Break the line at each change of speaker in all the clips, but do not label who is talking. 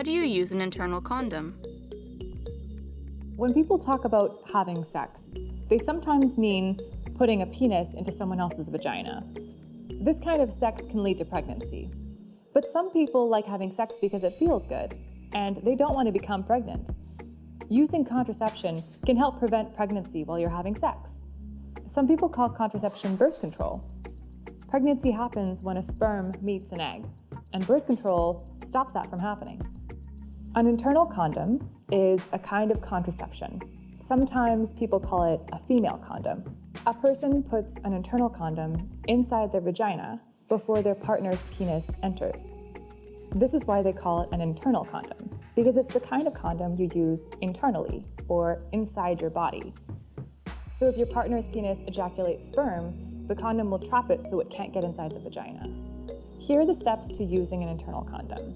How do you use an internal condom?
When people talk about having sex, they sometimes mean putting a penis into someone else's vagina. This kind of sex can lead to pregnancy. But some people like having sex because it feels good, and they don't want to become pregnant. Using contraception can help prevent pregnancy while you're having sex. Some people call contraception birth control. Pregnancy happens when a sperm meets an egg, and birth control stops that from happening. An internal condom is a kind of contraception. Sometimes people call it a female condom. A person puts an internal condom inside their vagina before their partner's penis enters. This is why they call it an internal condom, because it's the kind of condom you use internally or inside your body. So if your partner's penis ejaculates sperm, the condom will trap it so it can't get inside the vagina. Here are the steps to using an internal condom.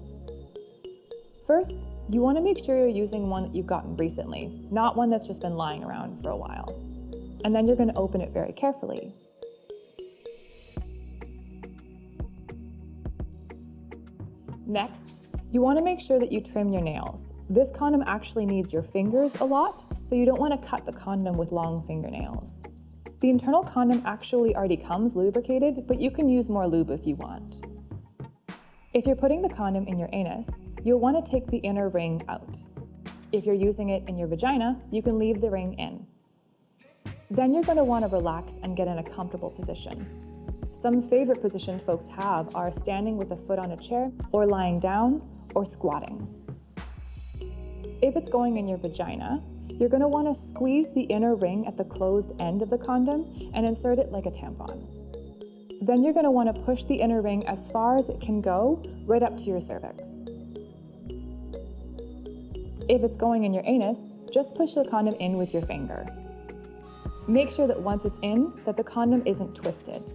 First, you want to make sure you're using one that you've gotten recently, not one that's just been lying around for a while. And then you're going to open it very carefully. Next, you want to make sure that you trim your nails. This condom actually needs your fingers a lot, so you don't want to cut the condom with long fingernails. The internal condom actually already comes lubricated, but you can use more lube if you want. If you're putting the condom in your anus, you'll want to take the inner ring out. If you're using it in your vagina, you can leave the ring in. Then you're going to want to relax and get in a comfortable position. Some favorite positions folks have are standing with a foot on a chair, or lying down, or squatting. If it's going in your vagina, you're going to want to squeeze the inner ring at the closed end of the condom and insert it like a tampon. Then you're going to want to push the inner ring as far as it can go, right up to your cervix. If it's going in your anus, just push the condom in with your finger. Make sure that once it's in, that the condom isn't twisted.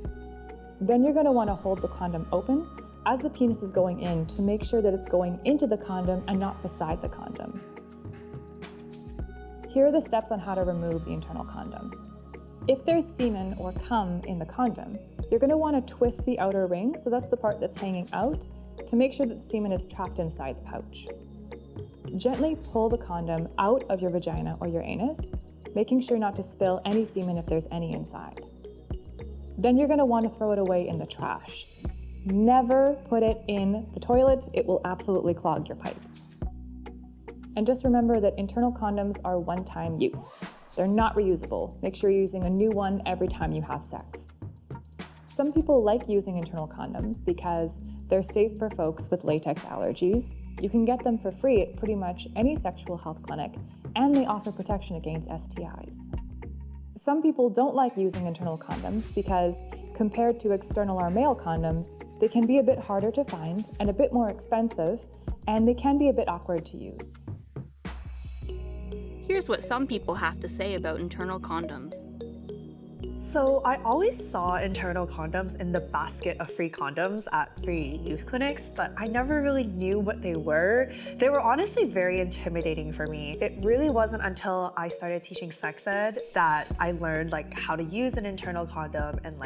Then you're going to want to hold the condom open as the penis is going in to make sure that it's going into the condom and not beside the condom. Here are the steps on how to remove the internal condom. If there's semen or cum in the condom, you're going to want to twist the outer ring, so that's the part that's hanging out, to make sure that the semen is trapped inside the pouch. Gently pull the condom out of your vagina or your anus, making sure not to spill any semen if there's any inside. Then you're going to want to throw it away in the trash. Never put it in the toilet, it will absolutely clog your pipes. And just remember that internal condoms are one-time use. They're not reusable. Make sure you're using a new one every time you have sex. Some people like using internal condoms because they're safe for folks with latex allergies. You can get them for free at pretty much any sexual health clinic, and they offer protection against STIs. Some people don't like using internal condoms because, compared to external or male condoms, they can be a bit harder to find and a bit more expensive, and they can be a bit awkward to use.
Here's what some people have to say about internal condoms.
So I always saw internal condoms in the basket of free condoms at free youth clinics, but I never really knew what they were. They were honestly very intimidating for me. It really wasn't until I started teaching sex ed that I learned how to use an internal condom and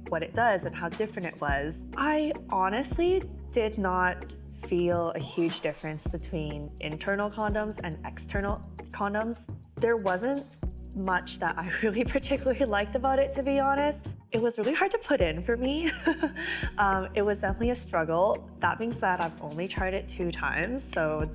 what it does and how different it was. I honestly did not feel a huge difference between internal condoms and external condoms. There wasn't much that I really particularly liked about it, to be honest. It was really hard to put in for me. It was definitely a struggle. That being said, I've only tried it 2 times, so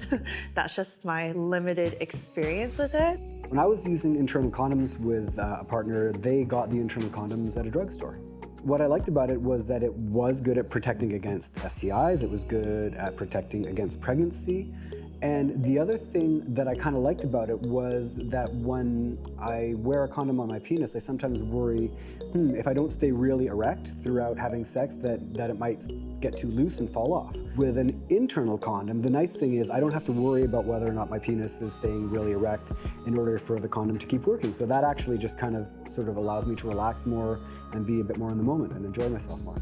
that's just my limited experience with it.
When I was using internal condoms with a partner, they got the internal condoms at a drugstore. What I liked about it was that it was good at protecting against STIs, it was good at protecting against pregnancy, and the other thing that I kind of liked about it was that when I wear a condom on my penis, I sometimes worry, if I don't stay really erect throughout having sex, that it might get too loose and fall off. With an internal condom, the nice thing is I don't have to worry about whether or not my penis is staying really erect in order for the condom to keep working. So that actually just sort of allows me to relax more and be a bit more in the moment and enjoy myself more.